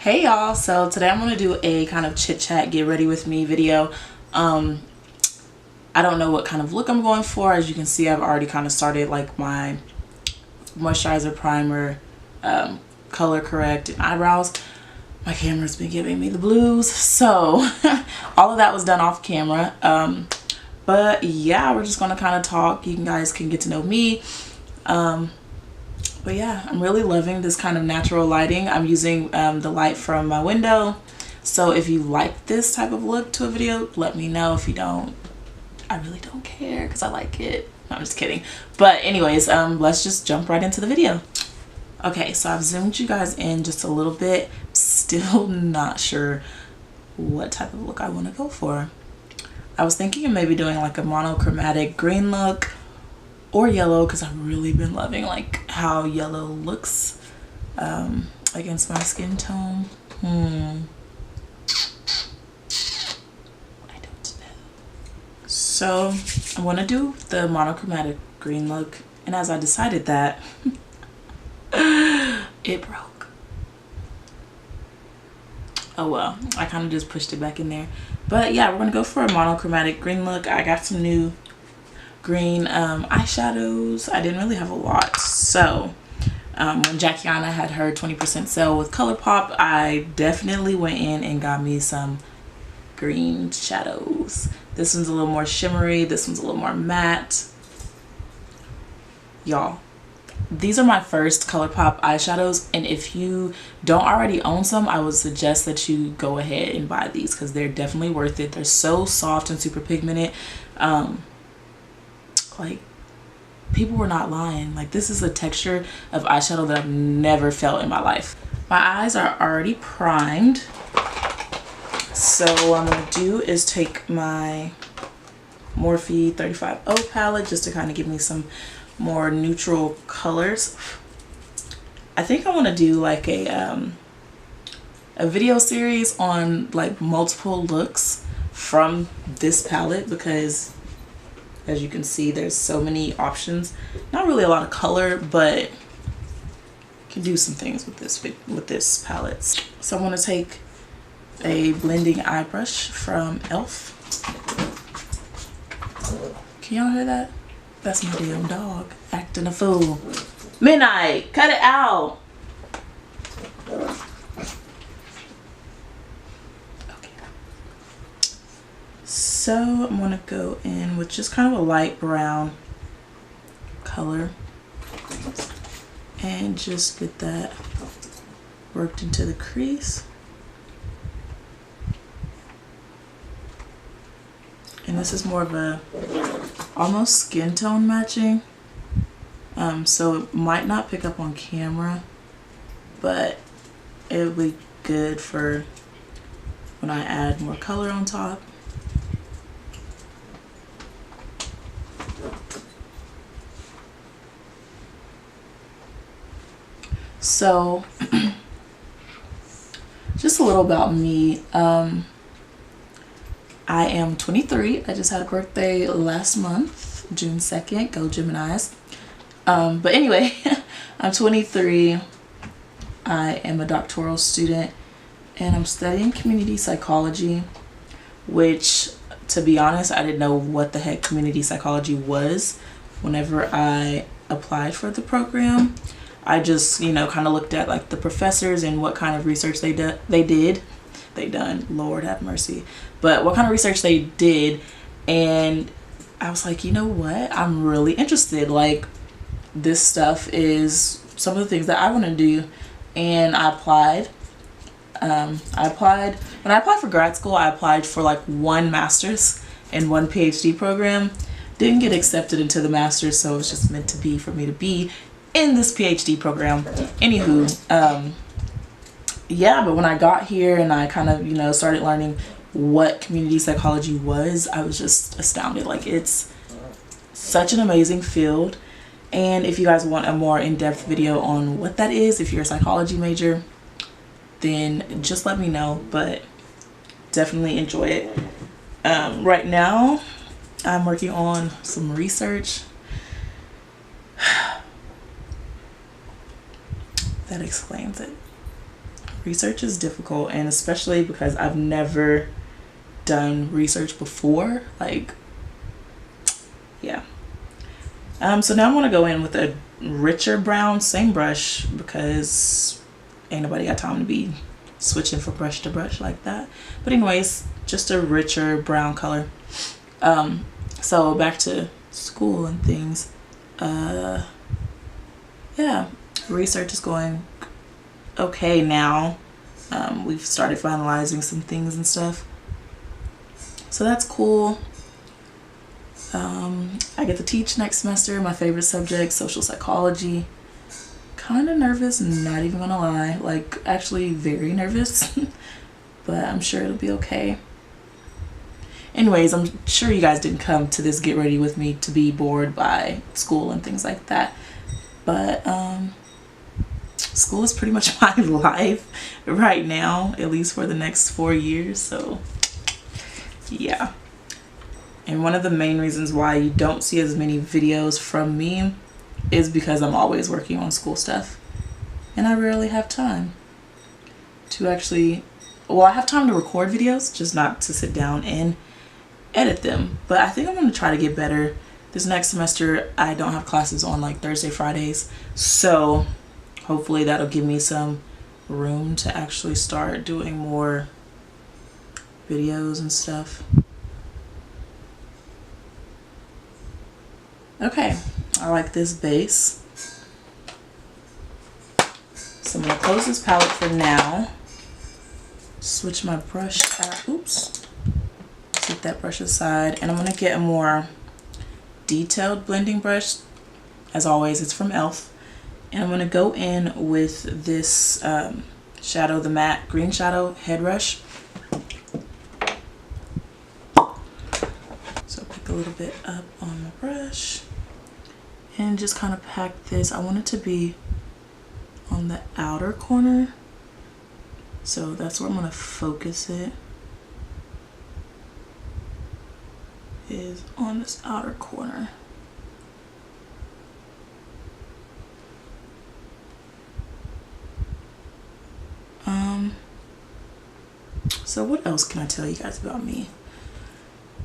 Hey y'all, so today I'm going to do a kind of chit chat get ready with me video. I don't know what kind of look I'm going for. As you can see, I've already kind of started like my moisturizer, primer, color correct, and eyebrows. My camera's been giving me the blues, so all of that was done off camera. But yeah, we're just going to kind of talk. You guys can get to know me. But yeah, I'm really loving this kind of natural lighting. I'm using the light from my window. So if you like this type of look to a video, let me know. If you don't, I really don't care because I like it. No, I'm just kidding. But anyways, let's just jump right into the video. Okay, so I've zoomed you guys in just a little bit. Still not sure what type of look I want to go for. I was thinking of maybe doing like a monochromatic green look or yellow, because I've really been loving like how yellow looks against my skin tone. I don't know. So I want to do the monochromatic green look, and as I decided that, it broke. Oh well, I kind of just pushed it back in there. But yeah, we're gonna go for a monochromatic green look. I got some new green eyeshadows. I didn't really have a lot, so when Jackiana had her 20% sale with Colorpop, I definitely went in and got me some green shadows. This one's a little more shimmery, this one's a little more matte. Y'all, these are my first Colorpop eyeshadows, and if you don't already own some, I would suggest that you go ahead and buy these because they're definitely worth it. They're so soft and super pigmented. Like, people were not lying. Like, this is a texture of eyeshadow that I've never felt in my life. My eyes are already primed, so what I'm gonna do is take my Morphe 35O palette just to kind of give me some more neutral colors. I think I want to do like a video series on like multiple looks from this palette, because as you can see, there's so many options. Not really a lot of color, but you can do some things with this palette. So I'm going to take a blending eye brush from e.l.f. Can y'all hear that? That's my damn dog acting a fool. Midnight, cut it out. So I'm going to go in with just kind of a light brown color and just get that worked into the crease. And this is more of a almost skin tone matching. So it might not pick up on camera, but it'll be good for when I add more color on top. So just a little about me. I am 23. I just had a birthday last month, June 2nd. Go Geminis. But anyway, I'm 23. I am a doctoral student and I'm studying community psychology, which, to be honest, I didn't know what the heck community psychology was whenever I applied for the program. I just, you know, kind of looked at like the professors and what kind of research they done, Lord have mercy, but what kind of research they did, and I was like, you know what, I'm really interested. Like, this stuff is some of the things that I want to do. And I applied. When I applied for grad school, I applied for like one master's and one PhD program. Didn't get accepted into the master's, so it was just meant to be for me to be in this PhD program. Anywho, yeah, but when I got here and I kind of, you know, started learning what community psychology was, I was just astounded. Like, it's such an amazing field. And if you guys want a more in-depth video on what that is, if you're a psychology major, then just let me know, but definitely enjoy it. Right now, I'm working on some research that explains it. research is difficult, and especially because I've never done research before. Like, yeah. So now I'm gonna go in with a richer brown, same brush, because ain't nobody got time to be switching from brush to brush like that. But anyways, just a richer brown color. So back to school and things. Yeah, research is going okay now. We've started finalizing some things and stuff, so that's cool. I get to teach next semester, my favorite subject, social psychology. Kind of nervous, not even gonna lie, like actually very nervous. But I'm sure it'll be okay. Anyways, I'm sure you guys didn't come to this get ready with me to be bored by school and things like that, but school is pretty much my life right now, at least for the next 4 years. So yeah. And one of the main reasons why you don't see as many videos from me is because I'm always working on school stuff, and I rarely have time to actually, well, I have time to record videos, just not to sit down and edit them. But I think I'm going to try to get better. This next semester I don't have classes on like Thursday, Fridays, so hopefully that'll give me some room to actually start doing more videos and stuff. Okay, I like this base, so I'm going to close this palette for now. Switch my brush out. Oops. Set that brush aside, and I'm going to get a more detailed blending brush. As always, it's from e.l.f. And I'm going to go in with this shadow, the matte green shadow head brush. So pick a little bit up on my brush and just kind of pack this. I want it to be on the outer corner, so that's where I'm going to focus it, is on this outer corner. So what else can I tell you guys about me?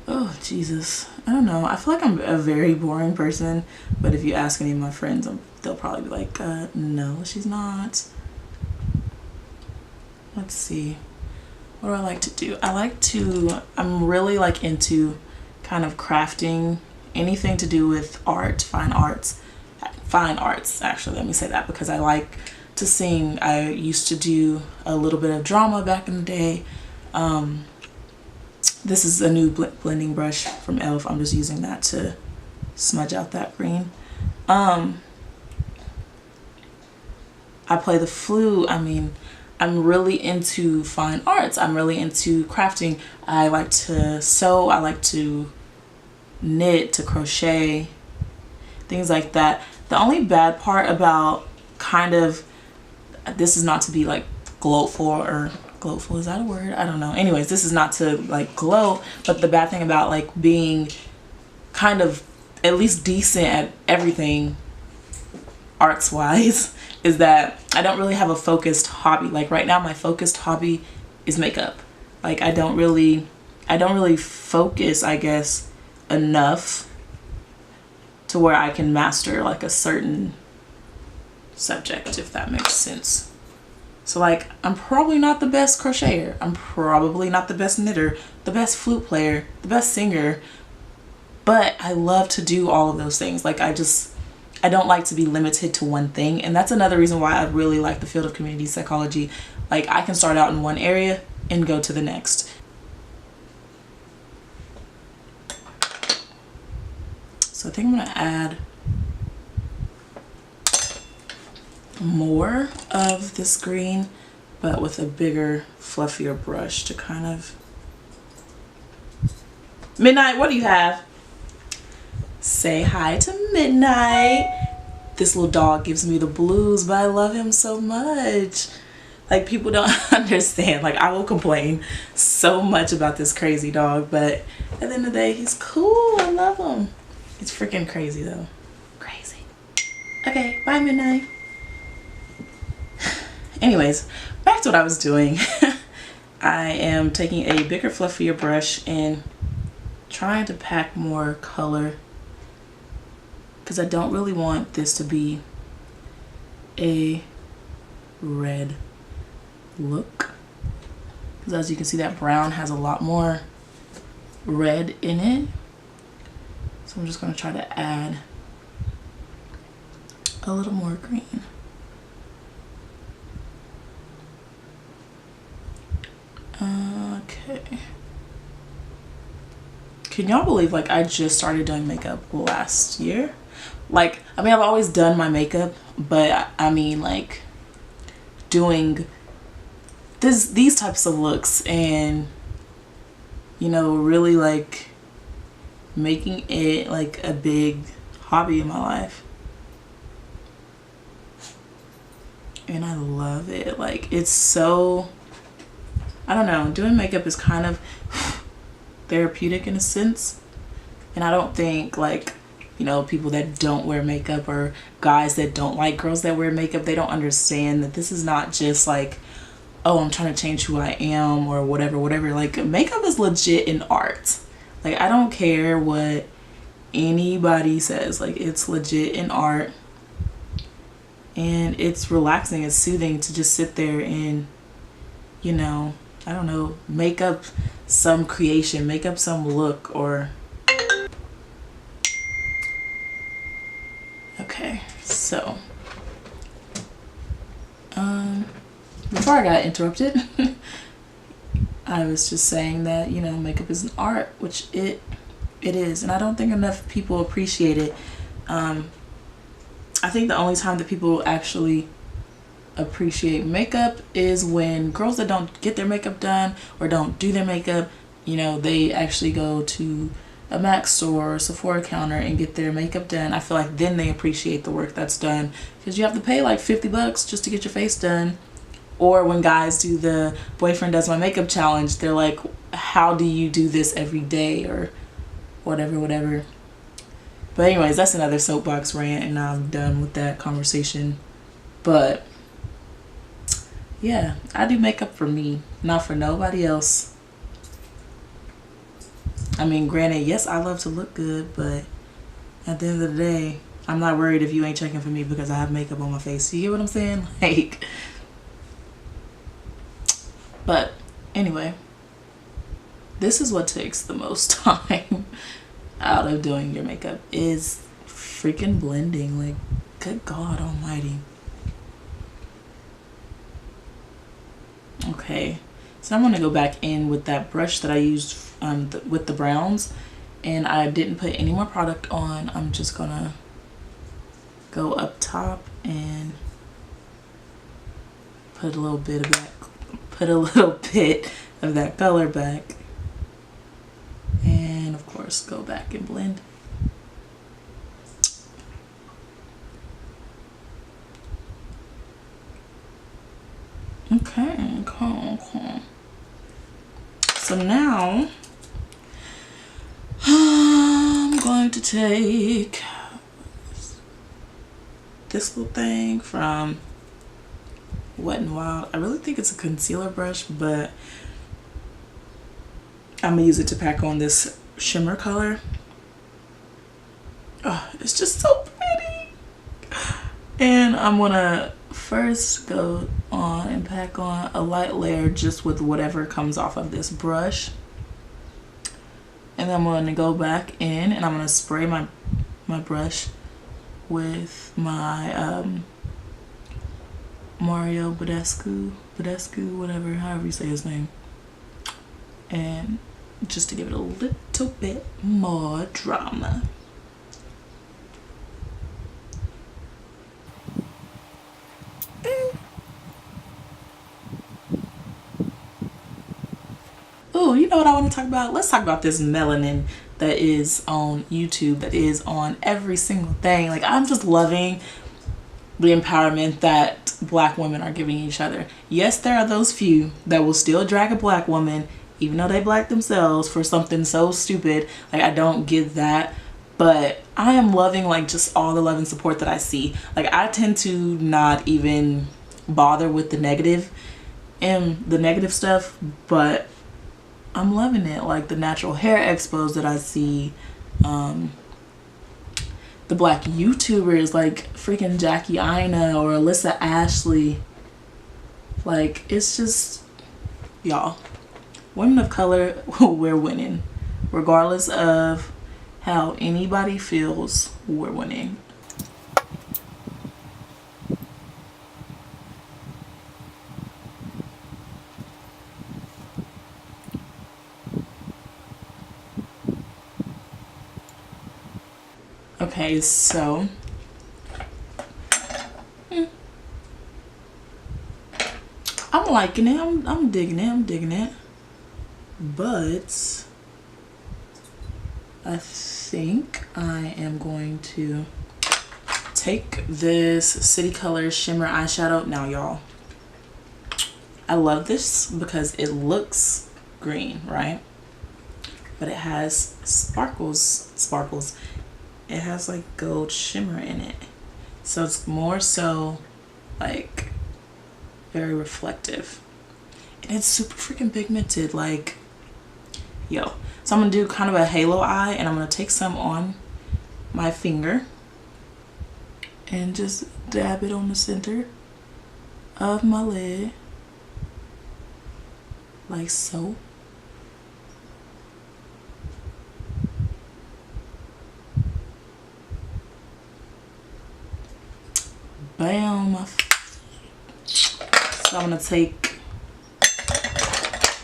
Oh Jesus, I don't know. I feel like I'm a very boring person, but if you ask any of my friends, they'll probably be like, no, she's not. Let's see. What do I like to do? I'm really like into kind of crafting, anything to do with art, fine arts actually, let me say that, because I like to sing. I used to do a little bit of drama back in the day. This is a new blending brush from e.l.f. I'm just using that to smudge out that green. I play the flute. I mean, I'm really into fine arts. I'm really into crafting. I like to sew. I like to knit, to crochet, things like that. The only bad part about kind of, this is not to be like gloatful, is that a word? I don't know. Anyways, this is not to like gloat, but the bad thing about like being kind of at least decent at everything arts wise is that I don't really have a focused hobby. Like right now my focused hobby is makeup. Like I don't really focus, I guess, enough to where I can master like a certain subject, if that makes sense. So like, I'm probably not the best crocheter. I'm probably not the best knitter, the best flute player, the best singer, but I love to do all of those things. Like I don't like to be limited to one thing. And that's another reason why I really like the field of community psychology. Like I can start out in one area and go to the next. So I think I'm gonna add more of this green, but with a bigger, fluffier brush to kind of... Midnight, what do you have? Say hi to Midnight. This little dog gives me the blues, but I love him so much. Like, people don't understand. Like, I will complain so much about this crazy dog, but at the end of the day, he's cool. I love him. It's freaking crazy, though. Crazy. Okay, bye, Midnight. Anyways, back to what I was doing. I am taking a bigger, fluffier brush and trying to pack more color because I don't really want this to be a red look. Because as you can see, that brown has a lot more red in it. So I'm just going to try to add a little more green. Okay. Can y'all believe like I just started doing makeup last year? Like, I mean, I've always done my makeup, but I mean like doing these types of looks and, you know, really like making it like a big hobby in my life. And I love it. Like, it's so, I don't know, doing makeup is kind of therapeutic in a sense. And I don't think like, you know, people that don't wear makeup or guys that don't like girls that wear makeup, they don't understand that this is not just like, oh, I'm trying to change who I am or whatever. Like, makeup is legit an art. Like, I don't care what anybody says. Like, it's legit an art. And it's relaxing, it's soothing to just sit there and, you know, I don't know, make up some creation, make up some look or... Okay, so, before I got interrupted, I was just saying that, you know, makeup is an art, which it is, and I don't think enough people appreciate it. I think the only time that people actually appreciate makeup is when girls that don't get their makeup done or don't do their makeup, you know, they actually go to a MAC store or Sephora counter and get their makeup done. I feel like then they appreciate the work that's done, because you have to pay like $50 just to get your face done. Or when guys do the boyfriend does my makeup challenge, they're like, how do you do this every day or whatever. But anyways, that's another soapbox rant and I'm done with that conversation. But yeah, I do makeup for me, not for nobody else. I mean, granted, yes, I love to look good, but at the end of the day, I'm not worried if you ain't checking for me because I have makeup on my face. You get what I'm saying? Like, but anyway, this is what takes the most time out of doing your makeup, is freaking blending. Like, good God almighty. Okay, so I'm gonna go back in with that brush that I used with the browns, and I didn't put any more product on. I'm just gonna go up top and put a little bit of that color back, and of course go back and blend. Okay. So now I'm going to take this little thing from Wet n Wild. I really think it's a concealer brush, but I'm gonna use it to pack on this shimmer color. Oh, it's just so pretty. And I'm gonna first go on and pack on a light layer just with whatever comes off of this brush. And then I'm going to go back in and I'm going to spray my brush with my Mario Badescu, whatever, however you say his name. And just to give it a little bit more drama. Oh, you know what I want to talk about? Let's talk about this melanin that is on YouTube, that is on every single thing. Like, I'm just loving the empowerment that Black women are giving each other. Yes, there are those few that will still drag a Black woman, even though they Black themselves, for something so stupid. Like, I don't get that. But I am loving, like, just all the love and support that I see. Like, I tend to not even bother with the negative and the negative stuff, but I'm loving it. Like the natural hair expos that I see, the black YouTubers like freaking Jackie Aina or Alyssa Ashley. Like, it's just, y'all, women of color, we're winning. Regardless of how anybody feels, we're winning. Okay, so I'm liking it. I'm digging it. But I think I am going to take this City Colors Shimmer Eyeshadow. Now, y'all, I love this because it looks green, right? But it has sparkles. It has like gold shimmer in it. So it's more so like very reflective. And it's super freaking pigmented, like, yo. So I'm gonna do kind of a halo eye, and I'm gonna take some on my finger and just dab it on the center of my lid, like so. Bam. So I'm gonna take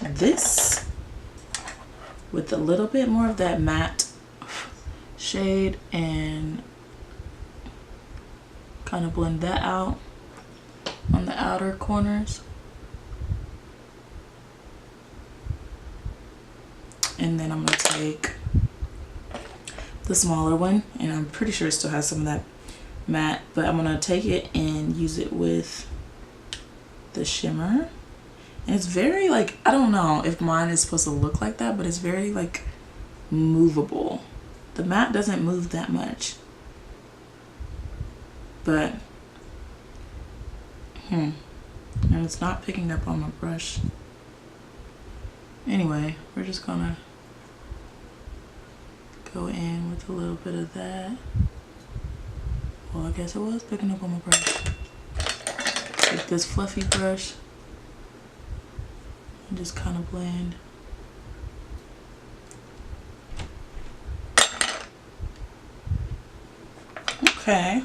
this with a little bit more of that matte shade and kind of blend that out on the outer corners. And then I'm gonna take the smaller one, and I'm pretty sure it still has some of that matte, but I'm gonna take it and use it with the shimmer. And it's very, like, I don't know if mine is supposed to look like that, but it's very like movable. The matte doesn't move that much, but and it's not picking up on my brush. Anyway, we're just gonna go in with a little bit of that. Well, I guess it was picking up on my brush. Take this fluffy brush and just kind of blend. Okay.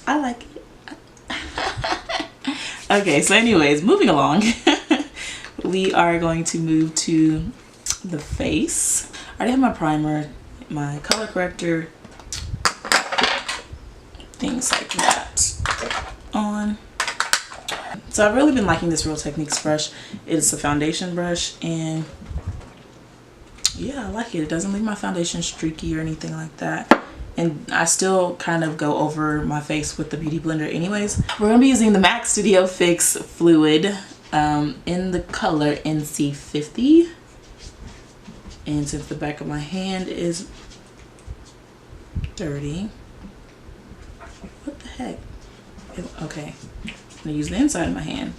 I like it. Okay, so anyways, moving along. We are going to move to the face. I already have my primer, my color corrector, things like that on. So I've really been liking this Real Techniques brush. It's a foundation brush, and yeah, I like it. It doesn't leave my foundation streaky or anything like that. And I still kind of go over my face with the Beauty Blender anyways. We're going to be using the MAC Studio Fix Fluid in the color NC50. And since the back of my hand is dirty, what the heck? Okay, I'm gonna use the inside of my hand.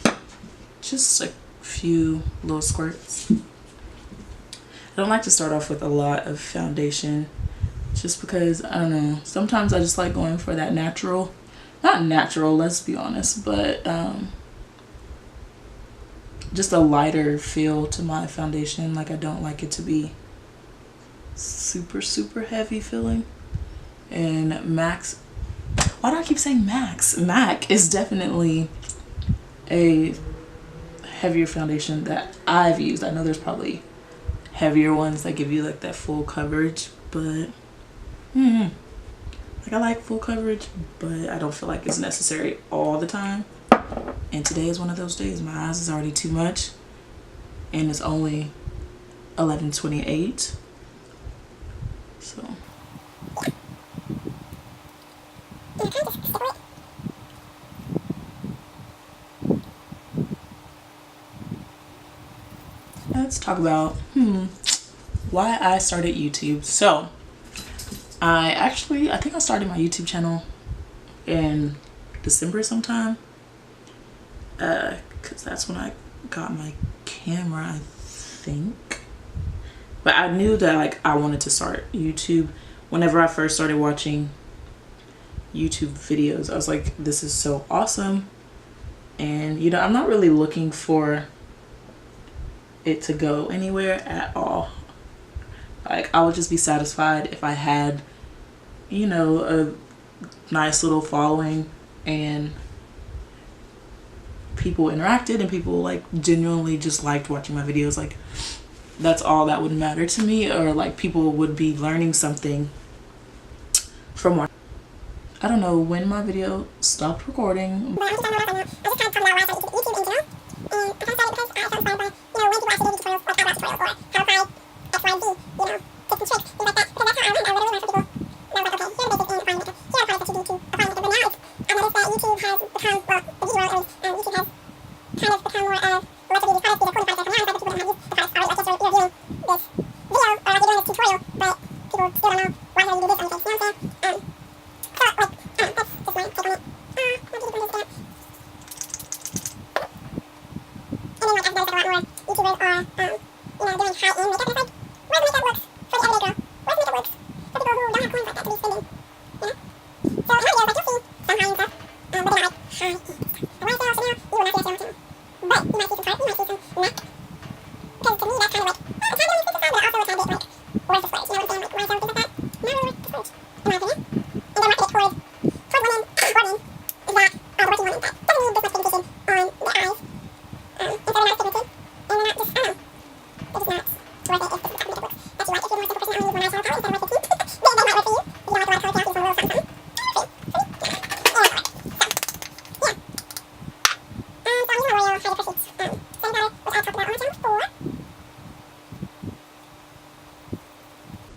Just a few little squirts. I don't like to start off with a lot of foundation, just because, I don't know, sometimes I just like going for that natural, not natural, let's be honest, but just a lighter feel to my foundation. Like, I don't like it to be super heavy feeling. And Max, why do I keep saying Max? MAC is definitely a heavier foundation that I've used. I know there's probably heavier ones that give you like that full coverage, but like, I like full coverage, but I don't feel like it's necessary all the time. And today is one of those days. My eyes is already too much, and it's only 11:28. So let's talk about why I started YouTube. So I think I started my YouTube channel in December sometime, because that's when I got my camera, I think. But I knew that like I wanted to start YouTube. Whenever I first started watching YouTube videos, I was like, this is so awesome. And you know, I'm not really looking for it to go anywhere at all. Like, I would just be satisfied if I had, you know, a nice little following and people interacted and people like genuinely just liked watching my videos. Like, that's all that would matter to me, or like people would be learning something from watching. I don't know when my video stopped recording.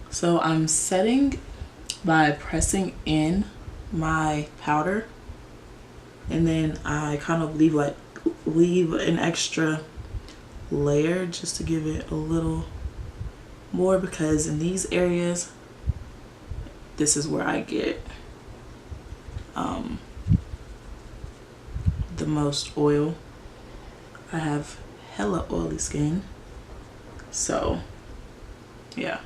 So I'm setting by pressing in my powder, and then I kind of leave an extra layer just to give it a little more, because in these areas, this is where I get the most oil. I have hella oily skin, so yeah.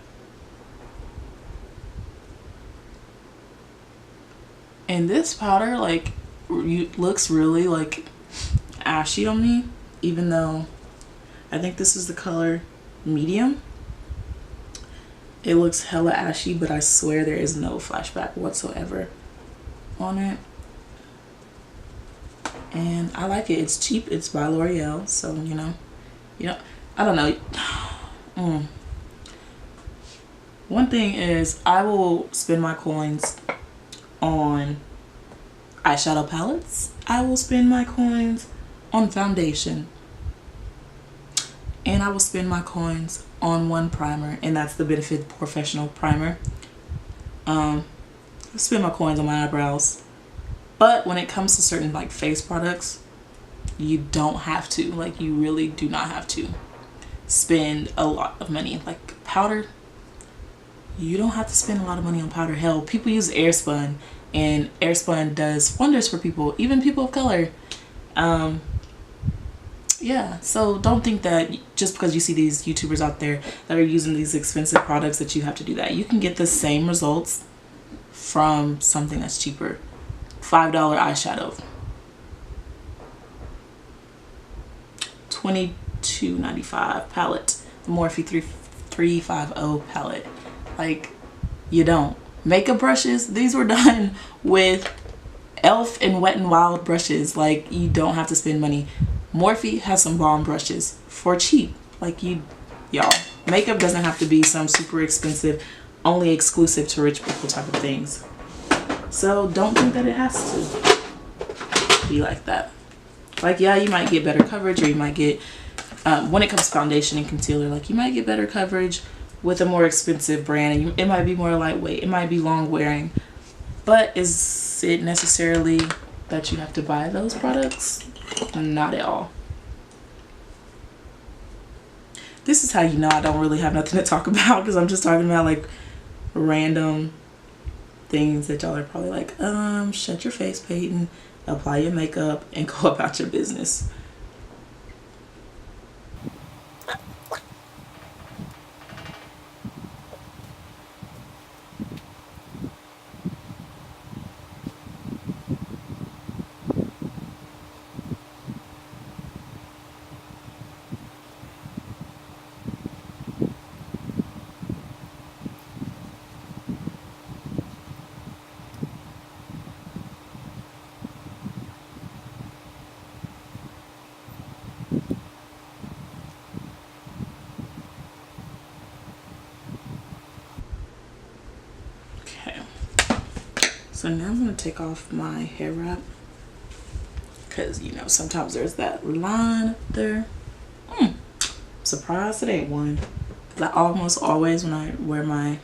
And this powder like looks really like ashy on me, even though I think this is the color medium. It looks hella ashy, but I swear there is no flashback whatsoever on it. And I like it. It's cheap. It's by L'Oreal, so you know, I don't know. One thing is, I will spend my coins on eyeshadow palettes. I will spend my coins on foundation, and I will spend my coins on one primer, and that's the Benefit Professional Primer. I spend my coins on my eyebrows, but when it comes to certain like face products, you don't have to. Like, you really do not have to spend a lot of money. Like powder, you don't have to spend a lot of money on powder. Hell, people use Airspun, and Airspun does wonders for people, even people of color. Yeah, so don't think that just because you see these YouTubers out there that are using these expensive products that you have to do that. You can get the same results from something that's cheaper. $5 eyeshadow, $22.95 palette, the Morphe 350 palette. Like, you don't. Makeup brushes, these were done with e.l.f. and Wet n Wild brushes. Like, you don't have to spend money. Morphe has some bomb brushes for cheap. Like, y'all, makeup doesn't have to be some super expensive, only exclusive to rich people type of things. So don't think that it has to be like that. Like, yeah, you might get better coverage, or you might get, when it comes to foundation and concealer, like, you might get better coverage with a more expensive brand, and it might be more lightweight, it might be long wearing. But is it necessarily that you have to buy those products? Not at all. This is how you know I don't really have nothing to talk about, because I'm just talking about like random things that y'all are probably like, shut your face, Peyton. apply your makeup, and go about your business. Okay, so now I'm going to take off my hair wrap because, you know, sometimes there's that line up there. Surprised it ain't one. Because I almost always, when I wear my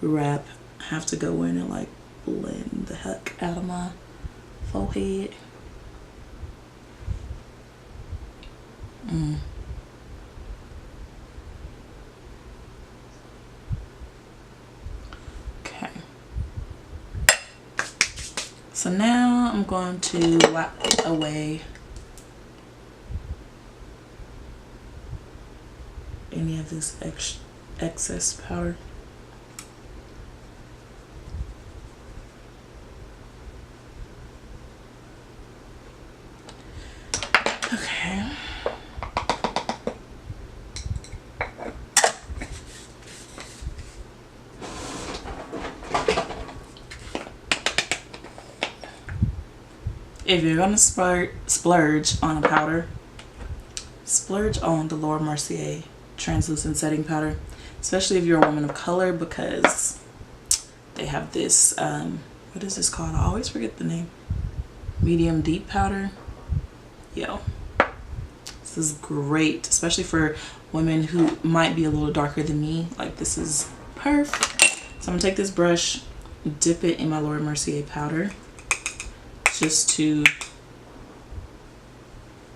wrap, have to go in and like blend the heck out of my forehead. Okay. So now I'm going to wipe away any of this excess powder. Okay. If you're gonna splurge on a powder, splurge on the Laura Mercier translucent setting powder, especially if you're a woman of color, because they have this what is this called? I always forget the name. Medium deep powder. Yo, this is great, especially for women who might be a little darker than me. Like, this is perfect. So I'm gonna take this brush, dip it in my Laura Mercier powder, just to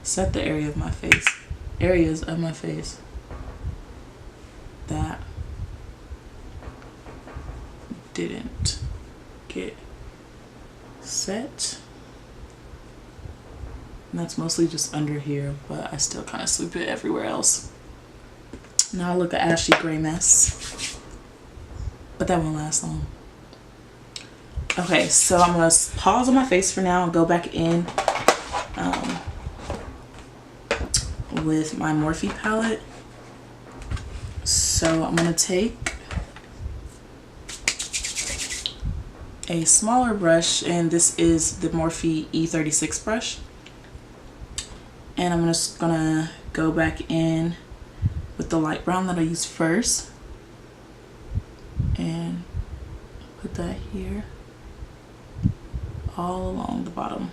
set the areas of my face that didn't get set. And that's mostly just under here, but I still kind of swoop it everywhere else. Now I look an ashy gray mess, but that won't last long. Okay, so I'm gonna pause on my face for now and go back in with my Morphe palette. So I'm gonna take a smaller brush, and this is the Morphe E36 brush. And I'm just gonna go back in with the light brown that I used first and put that here all along the bottom.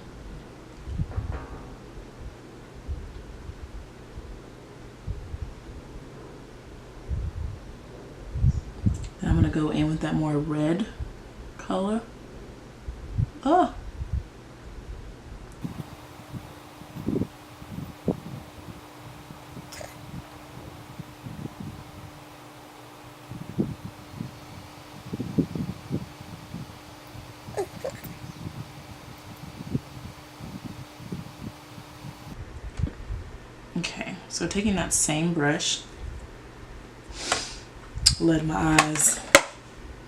Then I'm gonna go in with that more red color. Oh. Okay, so taking that same brush, let my eyes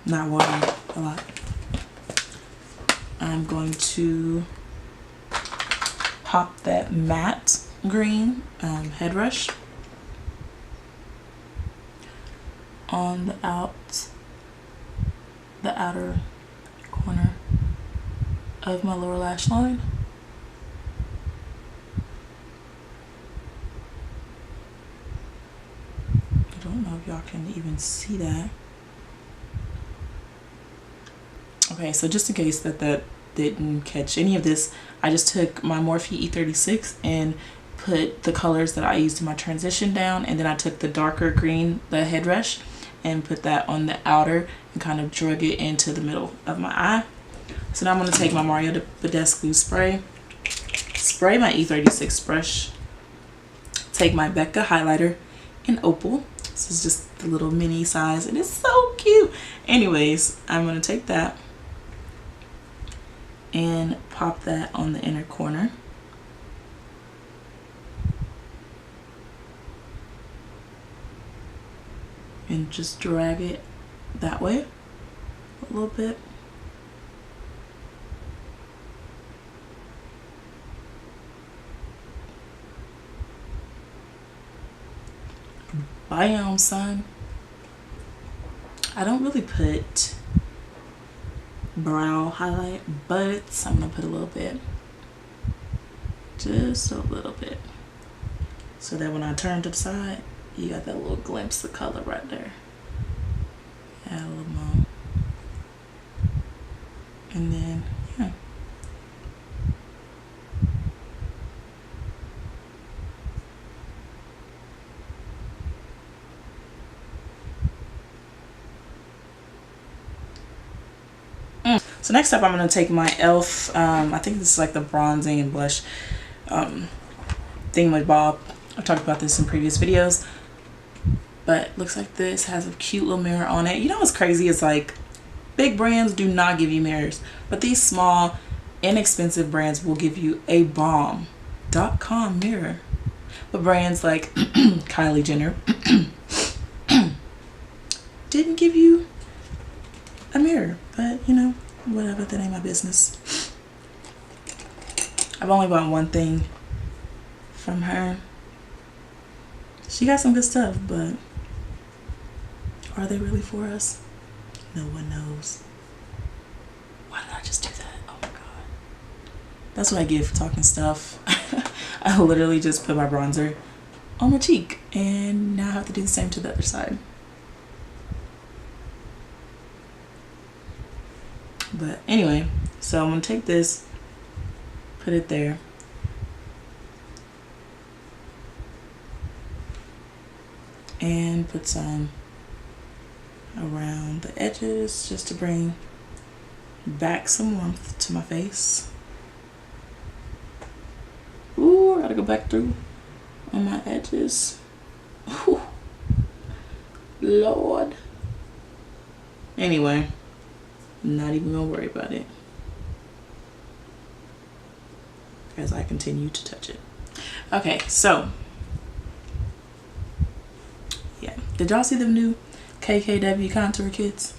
not water a lot. I'm going to pop that matte green head brush on the outer corner of my lower lash line. I don't know if y'all can even see that. Okay, so just in case that didn't catch any of this, I just took my Morphe E36 and put the colors that I used in my transition down, and then I took the darker green, the head brush, and put that on the outer and kind of drug it into the middle of my eye. So now I'm going to take my Mario Badescu spray, spray my E36 brush, take my Becca highlighter in Opal. This is just the little mini size and it's so cute. Anyways, I'm going to take that and pop that on the inner corner. And just drag it that way a little bit. Bam, son. I don't really put brow highlight, but I'm gonna put a little bit, just a little bit, so that when I turn to the side, you got that little glimpse of color right there. Add a little more, and then yeah. So next up, I'm going to take my e.l.f. I think this is like the bronzing and blush thingamabob. I've talked about this in previous videos. But looks like this has a cute little mirror on it. You know what's crazy? It's like big brands do not give you mirrors. But these small, inexpensive brands will give you a bomb.com mirror. But brands like Kylie Jenner didn't give you a mirror. But, you know, whatever, that ain't my business. I've only bought one thing from her. She got some good stuff, but are they really for us? No one knows. Why did I just do that? Oh my god. That's what I get for talking stuff. I literally just put my bronzer on my cheek, and now I have to do the same to the other side. But anyway, so I'm gonna take this, put it there, and put some around the edges just to bring back some warmth to my face. Ooh, I gotta go back through on my edges. Ooh, Lord. Anyway, not even gonna worry about it as I continue to touch it. Okay, so yeah, did y'all see the new KKW contour kits?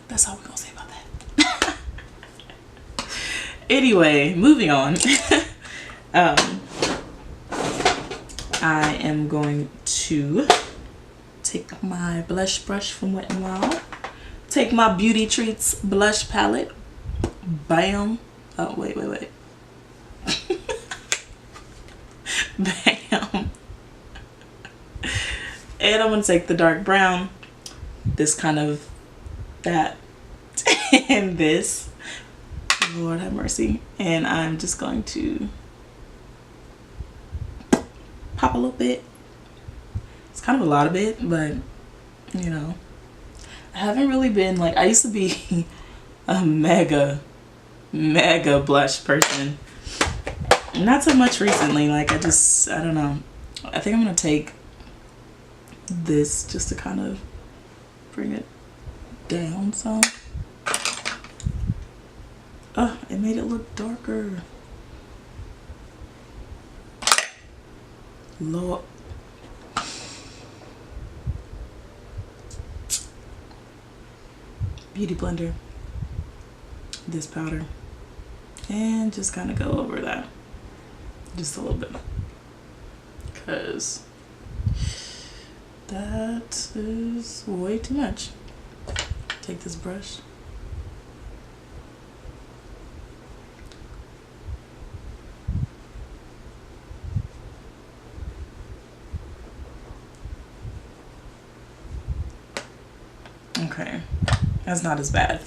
That's all we're gonna say about that. Anyway, moving on. I am going to take my blush brush from Wet n Wild, take my Beauty Treats blush palette, bam, oh wait, bam, and I'm going to take the dark brown, this kind of, that, and this, Lord have mercy, and I'm just going to pop a little bit. It's kind of a lot of it, but you know, I haven't really been like, I used to be a mega blush person, not so much recently. Like I don't know, I think I'm gonna take this just to kind of bring it down some. Oh, it made it look darker. Lord. Beauty blender, this powder, and just kind of go over that just a little bit, because that is way too much. Take this brush. Okay, that's not as bad.